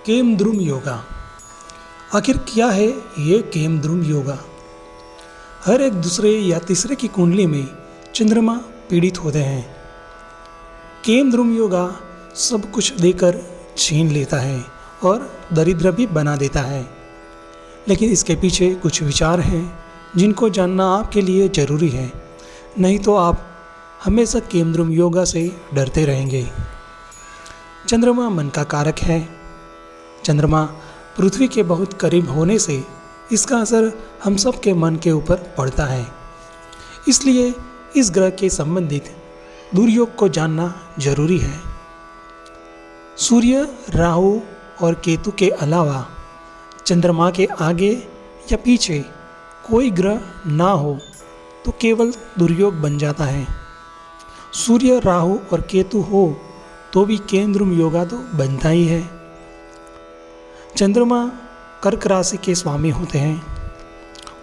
केमद्रुम योगा। आखिर क्या है ये केमद्रुम योगा? हर एक दूसरे या तीसरे की कुंडली में चंद्रमा पीड़ित होते हैं। केमद्रुम योगा सब कुछ देकर छीन लेता है और दरिद्र भी बना देता है। लेकिन इसके पीछे कुछ विचार हैं जिनको जानना आपके लिए ज़रूरी है, नहीं तो आप हमेशा केमद्रुम योगा से डरते रहेंगे। चंद्रमा मन का कारक है। चंद्रमा पृथ्वी के बहुत करीब होने से इसका असर हम सब के मन के ऊपर पड़ता है। इसलिए इस ग्रह के संबंधित दुर्योग को जानना जरूरी है। सूर्य, राहु और केतु के अलावा चंद्रमा के आगे या पीछे कोई ग्रह ना हो तो केवल दुर्योग बन जाता है। सूर्य, राहु और केतु हो तो भी केमद्रुम योगा तो बनता ही है। चंद्रमा कर्क राशि के स्वामी होते हैं।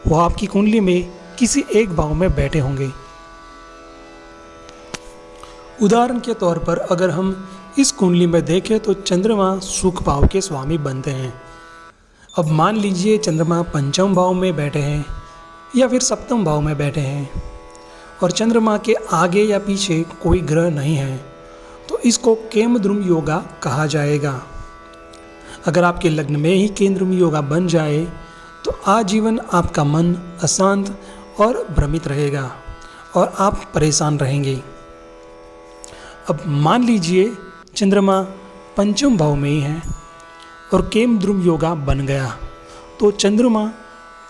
वो आपकी कुंडली में किसी एक भाव में बैठे होंगे। उदाहरण के तौर पर अगर हम इस कुंडली में देखें तो चंद्रमा सुख भाव के स्वामी बनते हैं। अब मान लीजिए चंद्रमा पंचम भाव में बैठे हैं या फिर सप्तम भाव में बैठे हैं और चंद्रमा के आगे या पीछे कोई ग्रह नहीं है, तो इसको केमद्रुम योगा कहा जाएगा। अगर आपके लग्न में ही केमद्रुम योगा बन जाए तो आजीवन आपका मन अशांत और भ्रमित रहेगा और आप परेशान रहेंगे। अब मान लीजिए चंद्रमा पंचम भाव में ही है और केमद्रुम योगा बन गया, तो चंद्रमा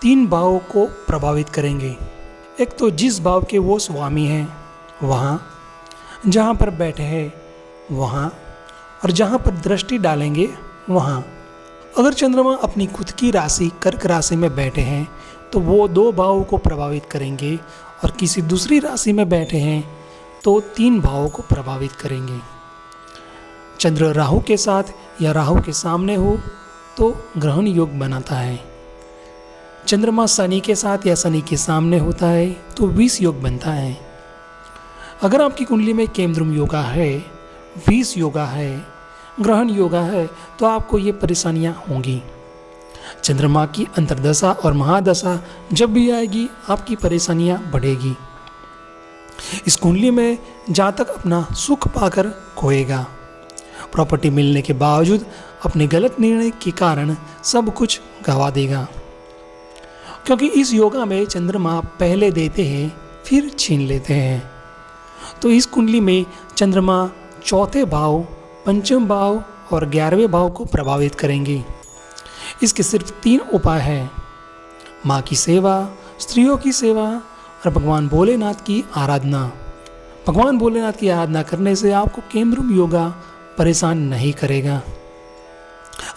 3 भावों को प्रभावित करेंगे। एक तो जिस भाव के वो स्वामी हैं वहाँ, जहाँ पर बैठे हैं वहाँ, और जहाँ पर दृष्टि डालेंगे वहाँ। अगर चंद्रमा अपनी खुद की राशि कर्क राशि में बैठे हैं तो वो 2 भावों को प्रभावित करेंगे, और किसी दूसरी राशि में बैठे हैं तो 3 भावों को प्रभावित करेंगे। चंद्र राहु के साथ या राहु के सामने हो तो ग्रहण योग बनाता है। चंद्रमा शनि के साथ या शनि के सामने होता है तो विष योग बनता है। अगर आपकी कुंडली में केमद्रुम योगा है, विष योगा है, ग्रहण योगा है, तो आपको ये परेशानियां होंगी। चंद्रमा की अंतर्दशा और महादशा जब भी आएगी आपकी परेशानियां बढ़ेगी। इस कुंडली में जातक अपना सुख पाकर खोएगा। प्रॉपर्टी मिलने के बावजूद अपने गलत निर्णय के कारण सब कुछ गंवा देगा, क्योंकि इस योगा में चंद्रमा पहले देते हैं फिर छीन लेते हैं। तो इस कुंडली में चंद्रमा चौथे भाव, पंचम भाव और 11वें भाव को प्रभावित करेंगे। इसके सिर्फ 3 उपाय हैं: माँ की सेवा, स्त्रियों की सेवा और भगवान भोलेनाथ की आराधना। भगवान भोलेनाथ की आराधना करने से आपको केमद्रुम योगा परेशान नहीं करेगा।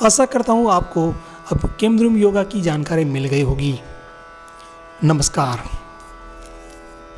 आशा करता हूँ आपको अब केमद्रुम योगा की जानकारी मिल गई होगी। नमस्कार।